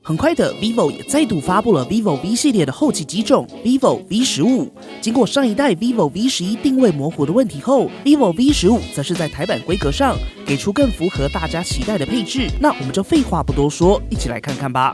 很快的 ，vivo 也再度发布了 vivo V 系列的后继机种 vivo V15。经过上一代 vivo V11定位模糊的问题后 ，vivo V15则是在台版规格上给出更符合大家期待的配置。那我们就废话不多说，一起来看看吧。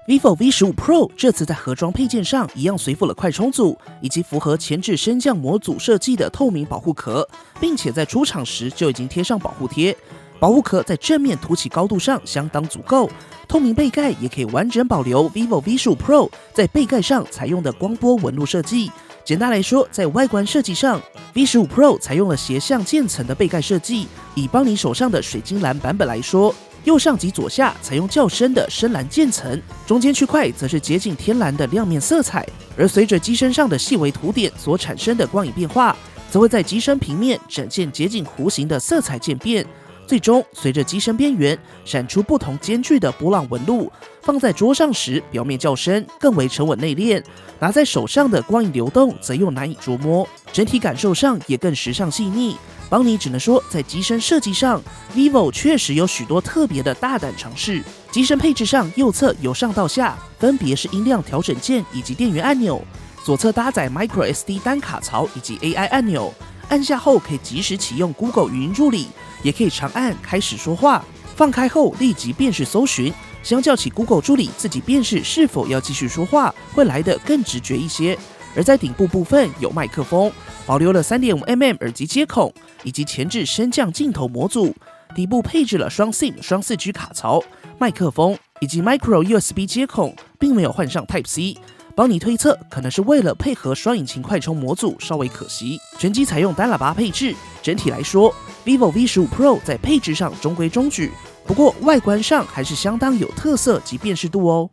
vivo V15 Pro 这次在盒装配件上一样随附了快充组，以及符合前置升降模组设计的透明保护壳，并且在出厂时就已经贴上保护贴。保护壳在正面凸起高度上相当足够，透明背盖也可以完整保留 vivo V15 Pro 在背盖上采用的光波纹路设计。简单来说，在外观设计上 ，V15 Pro 采用了斜向渐层的背盖设计。以邦尼手上的水晶蓝版本来说，右上及左下采用较深的深蓝渐层，中间区块则是接近天蓝的亮面色彩。而随着机身上的细微涂点所产生的光影变化，则会在机身平面展现接近弧形的色彩渐变。最终，随着机身边缘闪出不同间距的波浪纹路，放在桌上时表面较深，更为沉稳内敛；拿在手上的光影流动则又难以捉摸，整体感受上也更时尚细腻。邦尼只能说，在机身设计上 ，vivo 确实有许多特别的大胆尝试。机身配置上，右侧由上到下分别是音量调整键以及电源按钮，左侧搭载 microSD 单卡槽以及 AI 按钮，按下后可以即时启用 Google 语音助理，也可以长按开始说话，放开后立即辨识搜寻。相较起 Google 助理自己辨识是否要继续说话，会来得更直觉一些。而在顶部部分有麦克风，保留了 3.5mm 耳机接孔以及前置升降镜头模组，底部配置了双 SIM 双 4G 卡槽、麦克风以及 Micro USB 接孔，并没有换上 Type C。邦尼推测，可能是为了配合双引擎快充模组，稍微可惜。全机采用单喇叭配置，整体来说 ，vivo V15 Pro 在配置上中规中矩，不过外观上还是相当有特色及辨识度哦。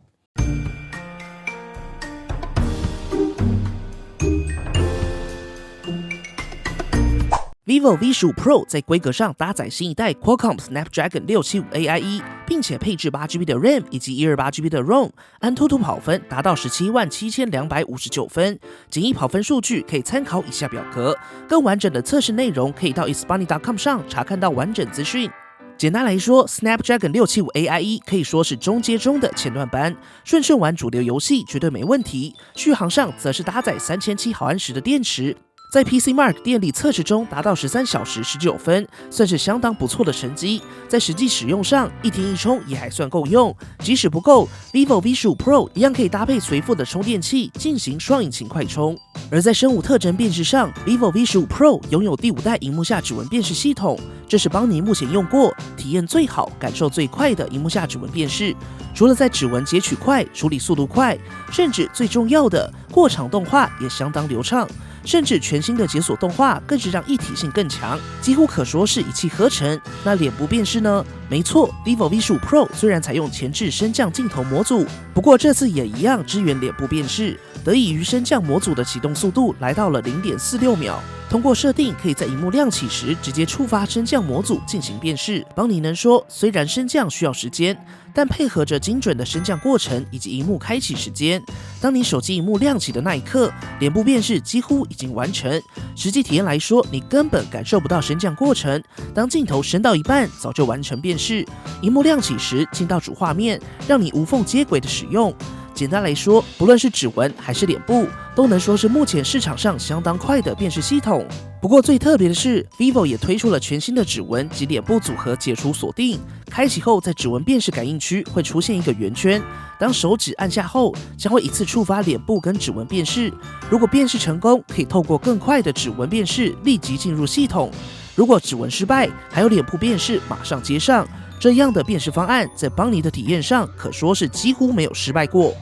vivo V15 Pro 在规格上搭载新一代 Qualcomm Snapdragon 675 AIE， 并且配置 8GB 的 RAM 以及 128GB 的 ROM， ANTUTU 跑分达到177,259分。简易跑分数据可以参考以下表格，更完整的测试内容可以到 isbani.com 上查看到完整资讯。简单来说 ，Snapdragon 675 AIE 可以说是中阶中的前段班，顺顺玩主流游戏绝对没问题。续航上则是搭载3700毫安时的电池。在 PCMark 电力测试中达到13小时19分，算是相当不错的成绩。在实际使用上，一天一充也还算够用。即使不够 ，vivo V15 Pro 一样可以搭配随附的充电器进行双引擎快充。而在生物特征辨识上 ，vivo V15 Pro 拥有第5代萤幕下指纹辨识系统，这是邦尼目前用过、体验最好、感受最快的萤幕下指纹辨识。除了在指纹截取快、处理速度快，甚至最重要的过场动画也相当流畅。甚至全新的解锁动画更是让一体性更强，几乎可说是一气呵成。那脸部辨识呢？没错 ，vivo V15 Pro 虽然采用前置升降镜头模组，不过这次也一样支援脸部辨识，得益于升降模组的启动速度来到了 0.46秒。通过设定，可以在萤幕亮起时直接触发升降模组进行辨识。邦尼能说，虽然升降需要时间，但配合着精准的升降过程以及萤幕开启时间，当你手机萤幕亮起的那一刻，脸部辨识几乎已经完成。实际体验来说，你根本感受不到升降过程，当镜头升到一半，早就完成辨识。萤幕亮起时进到主画面，让你无缝接轨的使用。简单来说，不论是指纹还是脸部，都能说是目前市场上相当快的辨识系统。不过最特别的是 ，vivo 也推出了全新的指纹及脸部组合解除锁定。开启后，在指纹辨识感应区会出现一个圆圈，当手指按下后，将会一次触发脸部跟指纹辨识。如果辨识成功，可以透过更快的指纹辨识立即进入系统；如果指纹失败，还有脸部辨识马上接上。这样的辨识方案在邦尼的体验上可说是几乎没有失败过。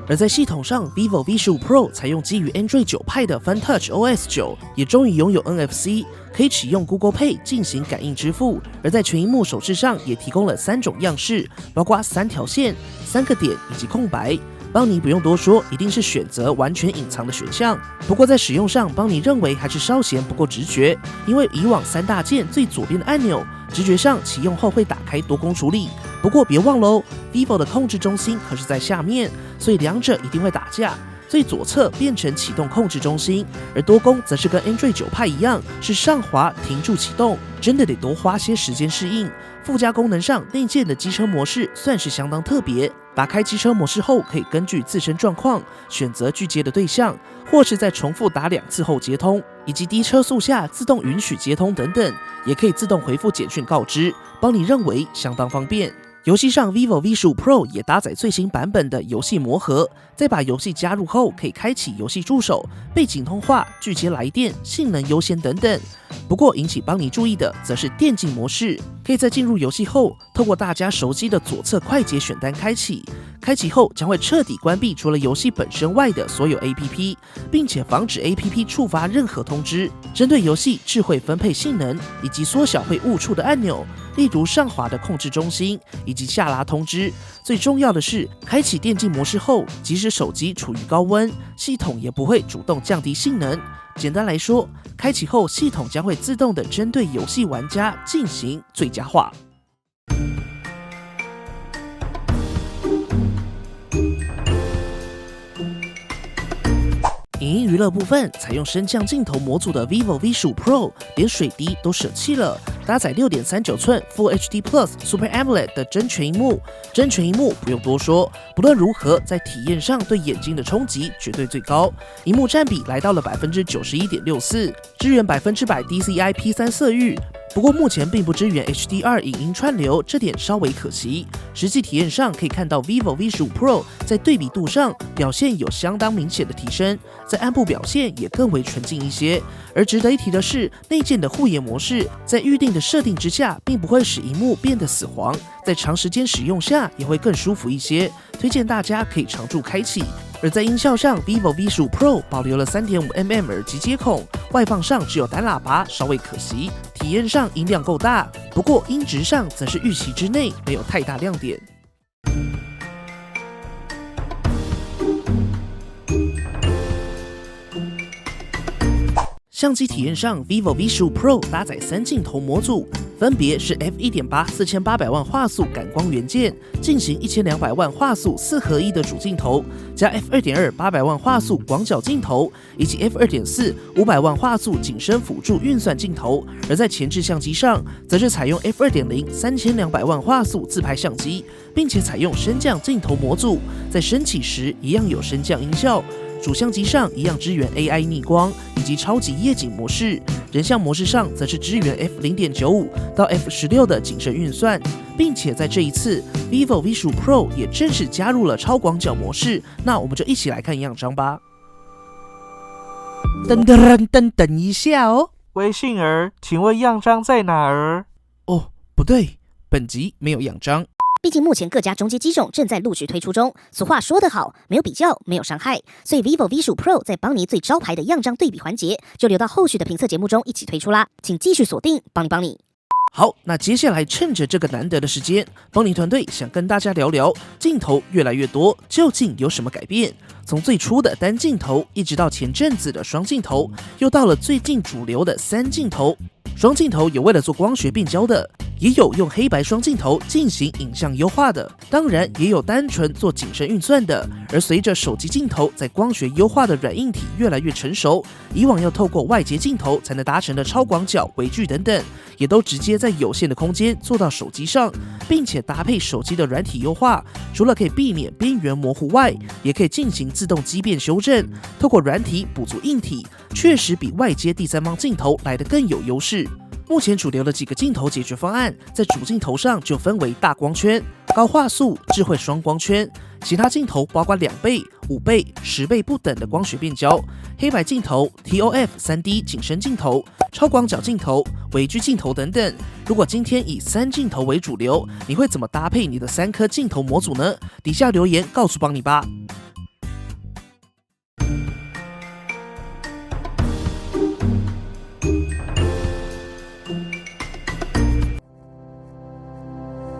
而在系统上 ，vivo V15 Pro 采用基于 Android 9派的 FunTouch OS 9，也终于拥有 NFC， 可以启用 Google Pay 进行感应支付。而在全萤幕手势上也提供了3种样式，包括3条线、3个点以及空白。邦尼不用多说，一定是选择完全隐藏的选项。不过在使用上，邦尼认为还是稍显不够直觉，因为以往3大键最左边的按钮，直觉上启用后会打开多工处理。不过别忘喽 ，vivo 的控制中心可是在下面，所以两者一定会打架。最左侧变成启动控制中心，而多工则是跟 Android 9派一样，是上滑停住启动，真的得多花些时间适应。附加功能上，内建的机车模式算是相当特别。打开机车模式后，可以根据自身状况选择拒接的对象，或是在重复打2次后接通，以及低车速下自动允许接通等等，也可以自动回复简讯告知，帮你认为相当方便。游戏上 vivo V15 Pro 也搭载最新版本的游戏魔盒，在把游戏加入后，可以开启游戏助手、背景通话、拒接来电、性能优先等等。不过引起邦尼注意的，则是电竞模式，可以在进入游戏后，透过大家手机的左侧快捷选单开启。开启后将会彻底关闭除了游戏本身外的所有 APP， 并且防止 APP 触发任何通知。针对游戏智慧分配性能以及缩小会误触的按钮，例如上滑的控制中心以及下拉通知。最重要的是，开启电竞模式后，即使手机处于高温，系统也不会主动降低性能。简单来说，开启后系统将会自动的针对游戏玩家进行最佳化。影音娱乐部分采用升降镜头模组的 vivo V15 Pro， 连水滴都舍弃了，搭载 6.39 寸 Full HD Plus Super AMOLED 的真全萤幕。真全萤幕不用多说，不论如何，在体验上对眼睛的冲击绝对最高。萤幕占比来到了 91.64%， 支援100% DCI P3 色域。不过目前并不支援 HDR 影音串流，这点稍微可惜。实际体验上可以看到 vivo V15 Pro 在对比度上表现有相当明显的提升，在暗部表现也更为纯净一些。而值得一提的是，内建的护眼模式在预定的设定之下，并不会使萤幕变得死黄，在长时间使用下也会更舒服一些，推荐大家可以常驻开启。而在音效上 ，vivo V15 Pro 保留了 3.5mm 耳机接孔，外放上只有单喇叭，稍微可惜。体验上音量够大，不过音质上则是预期之内，没有太大亮点。相机体验上 ，vivo V15 Pro 搭载3镜头模组，分别是 f1.8 4800万画素感光元件，进行1200万画素4合1的主镜头，加 f2.2 800万画素广角镜头，以及 f2.4 500万画素景深辅助运算镜头。而在前置相机上，则是采用 f2.0 3200万画素自拍相机，并且采用升降镜头模组，在升起时一样有升降音效。主相机上一样支援 AI 逆光以及超级夜景模式，人像模式上则是支援 f0.95 到 f16的景深运算，并且在这一次 vivo V15 Pro 也正式加入了超广角模式。那我们就一起来看样张吧。等一下哦，微信儿，请问样张在哪儿？哦，不对，本集没有样张。毕竟目前各家中阶机种正在陆续推出中，俗话说得好，没有比较，没有伤害，所以 vivo V15 Pro 在邦尼最招牌的样张对比环节，就留到后续的评测节目中一起推出啦，请继续锁定邦尼。好，那接下来趁着这个难得的时间，邦尼团队想跟大家聊聊镜头越来越多，究竟有什么改变？从最初的单镜头，一直到前阵子的双镜头，又到了最近主流的3镜头。双镜头有为了做光学变焦的，也有用黑白双镜头进行影像优化的，当然也有单纯做景深运算的。而随着手机镜头在光学优化的软硬体越来越成熟，以往要透过外接镜头才能达成的超广角、微距等等，也都直接在有限的空间做到手机上，并且搭配手机的软体优化，除了可以避免边缘模糊外，也可以进行自动畸变修正，透过软体补足硬体，确实比外接第三方镜头来得更有优势。目前主流的几个镜头解决方案，在主镜头上就分为大光圈、高画素、智慧双光圈，其他镜头包括2倍、5倍、10倍不等的光学变焦，黑白镜头、TOF 3D 景深镜头、超广角镜头、微距镜头等等。如果今天以3镜头为主流，你会怎么搭配你的3颗镜头模组呢？底下留言告诉邦尼吧。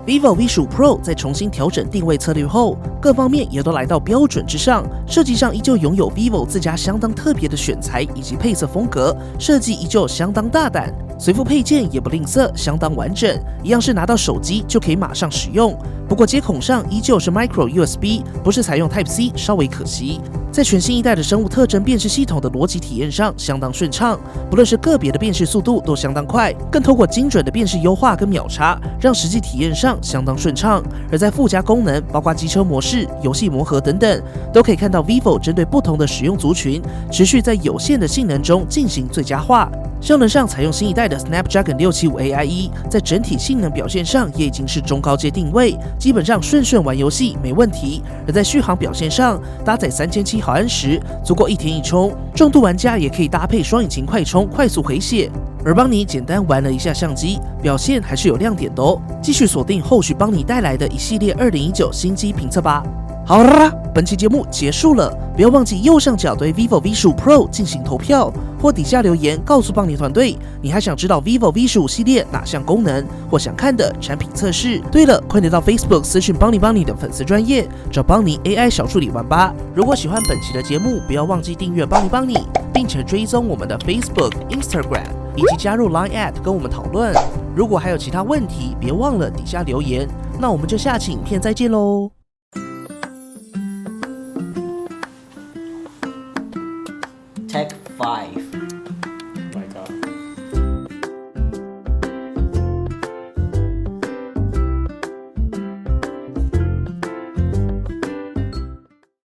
vivo V15 Pro 在重新调整定位策略后，各方面也都来到标准之上，设计上依旧拥有 vivo 自家相当特别的选材以及配色风格，设计依旧相当大胆，随附配件也不吝啬，相当完整，一样是拿到手机就可以马上使用。不过接孔上依旧是 Micro USB， 不是采用 Type C， 稍微可惜。在全新一代的生物特征辨识系统的逻辑体验上相当顺畅，不论是个别的辨识速度都相当快，更透过精准的辨识优化跟秒差，让实际体验上相当顺畅。而在附加功能，包括机车模式、游戏磨合等等，都可以看到 vivo 针对不同的使用族群，持续在有限的性能中进行最佳化。效能上采用新一代的 Snapdragon 675 AIE， 在整体性能表现上也已经是中高阶定位，基本上顺玩游戏没问题。而在续航表现上，搭载3700毫安时，足够1天一充，重度玩家也可以搭配双引擎快充，快速回血。而邦尼简单玩了一下相机，表现还是有亮点的哦。继续锁定后续邦尼带来的一系列2019新机评测吧。好啦，本期节目结束了，不要忘记右上角对 vivo V15 Pro 进行投票，或底下留言告诉邦尼团队，你还想知道 vivo V15 系列哪项功能，或想看的产品测试。对了，快点到 Facebook 私讯邦尼的粉丝专页，找邦尼 AI 小助理玩吧。如果喜欢本期的节目，不要忘记订阅邦尼，并且追踪我们的 Facebook、Instagram， 以及加入 Line@ 跟我们讨论。如果还有其他问题，别忘了底下留言。那我们就下期影片再见喽。